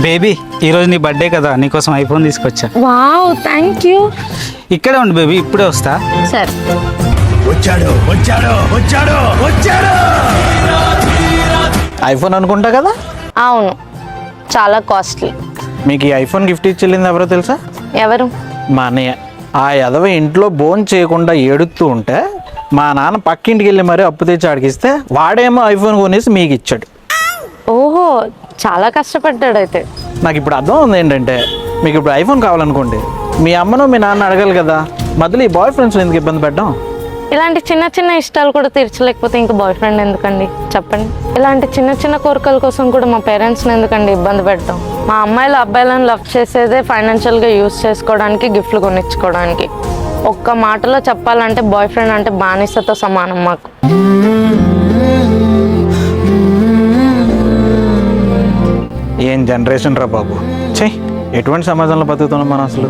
Baby ఈరోజు నీ birthday కదా, నీకోసం ఐఫోన్ తీసుకొచ్చా. Wow, thank you. ఇక్కడే ఉండు బేబీ, ఇప్పుడే వస్తా. సరే. వచ్చాడు వచ్చాడు వచ్చాడు వచ్చాడు. ఐఫోన్ అనుకుంటా కదా. అవును, చాలా కాస్ట్లీ. మీకు ఈ ఐఫోన్ గిఫ్ట్ ఇచ్చెళ్ళింది ఎవరో తెలుసా? ఎవరు? మా అన్నయ్య. ఆ ఎదవ ఇంట్లో భోజనం చేయకుండా ఏడుస్తూ ఉంటే మా నాన్న పక్కింటికి వెళ్ళి మరీ అప్పు తెచ్చి అడిగిస్తే వాడేమో ఐఫోన్ కొనేసి మీకు ఇచ్చాడు. ఓహో, చాలా కష్టపడ్డాడు అయితే. నాకు ఇప్పుడు అర్థం ఉంది ఏంటంటే, మీకు ఇప్పుడు ఐఫోన్ కావాలనుకోండి, మీ అమ్మను మీ నాన్న అడగాలి కదా, మధ్యలో ఈ బాయ్ ఫ్రెండ్స్ ఎందుకు ఇబ్బంది పెట్టడం? ఇలాంటి చిన్న చిన్న ఇష్టాలు కూడా తీర్చలేకపోతే ఇంకా బాయ్ ఫ్రెండ్ ఎందుకండి చెప్పండి. ఇలాంటి చిన్న చిన్న కోరికల కోసం కూడా మా పేరెంట్స్ని ఎందుకండి ఇబ్బంది పెట్టడం? మా అమ్మాయిలు అబ్బాయిలను లవ్ చేసేదే ఫైనాన్షియల్గా యూజ్ చేసుకోవడానికి, గిఫ్ట్లు కొనిచ్చుకోవడానికి. ఒక్క మాటలో చెప్పాలంటే బాయ్ ఫ్రెండ్ అంటే బానిసతో సమానం మాకు. ఏం జనరేషన్ రా బాబు. చెయ్, ఎటువంటి సమాజంలో బతుకుతున్నాం మనం అసలు?